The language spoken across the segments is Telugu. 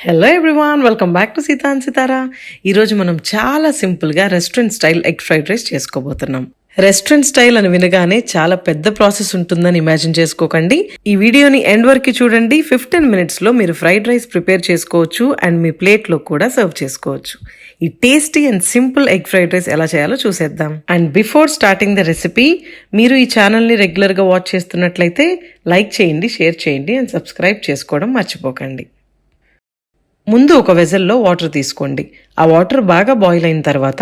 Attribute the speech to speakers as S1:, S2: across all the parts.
S1: Hello everyone, welcome back to Sita and Sitara. ఈరోజు మనం చాలా సింపుల్గా restaurant style egg fried rice చేసుకోబోతున్నాం. రెస్టారెంట్ స్టైల్ అని వినగానే చాలా పెద్ద ప్రాసెస్ ఉంటుందని ఇమాజిన్ చేసుకోకండి. ఈ వీడియోని ఎండ్ వరకు చూడండి. 15 minutesలో మీరు ఫ్రైడ్ రైస్ ప్రిపేర్ చేసుకోవచ్చు అండ్ మీ ప్లేట్లో కూడా సర్వ్ చేసుకోవచ్చు. ఈ tasty and simple egg fried rice ఎలా చేయాలో చూసేద్దాం. And before starting the recipe, మీరు ఈ ఛానల్ని రెగ్యులర్గా వాచ్ చేస్తున్నట్లయితే లైక్ చేయండి, షేర్ చేయండి అండ్ సబ్స్క్రైబ్ చేసుకోవడం మర్చిపోకండి. ముందు ఒక వెజల్లో వాటర్ తీసుకోండి. ఆ వాటర్ బాగా బాయిల్ అయిన తర్వాత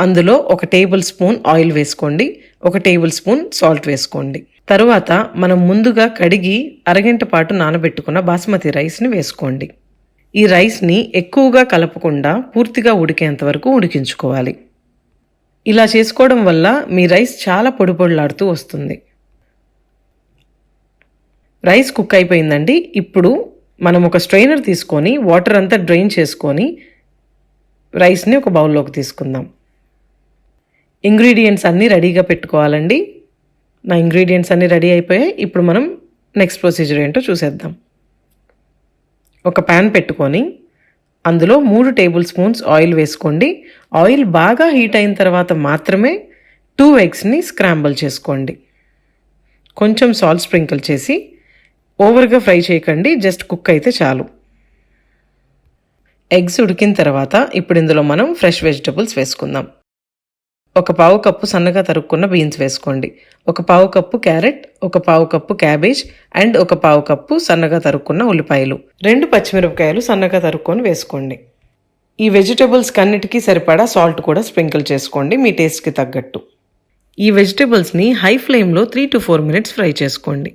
S1: అందులో 1 టేబుల్ స్పూన్ ఆయిల్ వేసుకోండి, 1 టేబుల్ స్పూన్ సాల్ట్ వేసుకోండి. తరువాత మనం ముందుగా కడిగి అరగంట పాటు నానబెట్టుకున్న బాస్మతి రైస్ని వేసుకోండి. ఈ రైస్ని ఎక్కువగా కలపకుండా పూర్తిగా ఉడికేంత వరకు ఉడికించుకోవాలి. ఇలా చేసుకోవడం వల్ల మీ రైస్ చాలా పొడి పొడిలాడుతూ వస్తుంది. రైస్ కుక్ అయిపోయిందండి. ఇప్పుడు మనం ఒక స్ట్రైనర్ తీసుకొని వాటర్ అంతా డ్రైన్ చేసుకొని రైస్ని ఒక బౌల్లోకి తీసుకుందాం. ఇంగ్రీడియంట్స్ అన్నీ రెడీగా పెట్టుకోవాలండి. నా ఇంగ్రీడియంట్స్ అన్నీ రెడీ అయిపోయాయి. ఇప్పుడు మనం నెక్స్ట్ ప్రొసీజర్ ఏంటో చూసేద్దాం. ఒక ప్యాన్ పెట్టుకొని అందులో 3 టేబుల్ స్పూన్స్ ఆయిల్ వేసుకోండి. ఆయిల్ బాగా హీట్ అయిన తర్వాత మాత్రమే 2 ఎగ్స్ని స్క్రాంబుల్ చేసుకోండి. కొంచెం సాల్ట్ స్ప్రింకిల్ చేసి, ఓవర్గా ఫ్రై చేయకండి, జస్ట్ కుక్ అయితే చాలు. ఎగ్స్ ఉడికిన తర్వాత ఇప్పుడు ఇందులో మనం ఫ్రెష్ వెజిటబుల్స్ వేసుకుందాం. 1 పావు కప్పు సన్నగా తరుక్కున్న బీన్స్ వేసుకోండి, 1 పావు కప్పు క్యారెట్, 1 పావు కప్పు క్యాబేజ్ అండ్ 1 పావు కప్పు సన్నగా తరుక్కున్న ఉల్లిపాయలు, 2 పచ్చిమిరపకాయలు సన్నగా తరుక్కొని వేసుకోండి. ఈ వెజిటబుల్స్ కన్నిటికీ సరిపడా సాల్ట్ కూడా స్ప్రింకిల్ చేసుకోండి మీ టేస్ట్కి తగ్గట్టు. ఈ వెజిటబుల్స్ని హై ఫ్లేమ్లో 3 to 4 minutes ఫ్రై చేసుకోండి.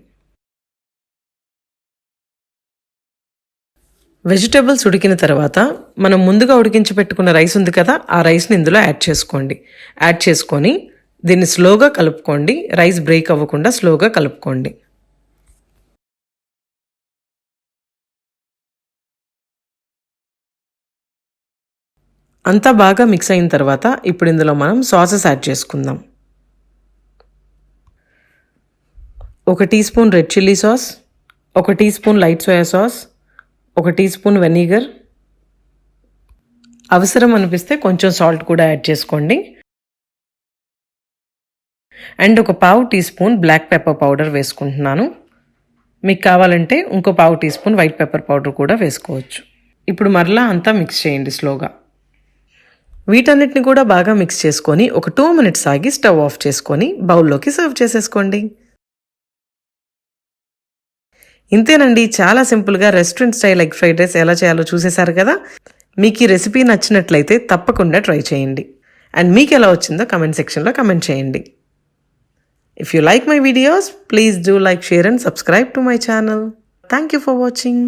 S1: వెజిటబుల్స్ ఉడికిన తర్వాత మనం ముందుగా ఉడికించి పెట్టుకున్న రైస్ ఉంది కదా, ఆ రైస్ని ఇందులో యాడ్ చేసుకోండి. యాడ్ చేసుకొని దీన్ని స్లోగా కలుపుకోండి. రైస్ బ్రేక్ అవ్వకుండా స్లోగా కలుపుకోండి. అంతా బాగా మిక్స్ అయిన తర్వాత ఇప్పుడు ఇందులో మనం సాసెస్ యాడ్ చేసుకుందాం. 1 teaspoon red chilli sauce, 1 teaspoon light soya sauce, 1 teaspoon vinegar, అవసరం అనిపిస్తే కొంచెం సాల్ట్ కూడా యాడ్ చేసుకోండి. అండ్ 1 పావు teaspoon black pepper powder వేసుకుంటున్నాను. మీకు కావాలంటే ఇంకో పావు teaspoon white pepper powder కూడా వేసుకోవచ్చు. ఇప్పుడు మరలా అంతా మిక్స్ చేయండి స్లోగా. వీటన్నిటిని కూడా బాగా మిక్స్ చేసుకొని ఒక 2 minutes ఆగి స్టవ్ ఆఫ్ చేసుకొని బౌల్లోకి సర్వ్ చేసేసుకోండి. ఇంతేనండి, చాలా సింపుల్గా restaurant style egg fried rice ఎలా చేయాలో చూసేశారు కదా. మీకు ఈ రెసిపీ నచ్చినట్లయితే తప్పకుండా ట్రై చేయండి. అండ్ మీకు ఎలా వచ్చిందో కమెంట్ సెక్షన్లో కమెంట్ చేయండి. If you like my videos, please do like, share and subscribe to my channel. Thank you for watching.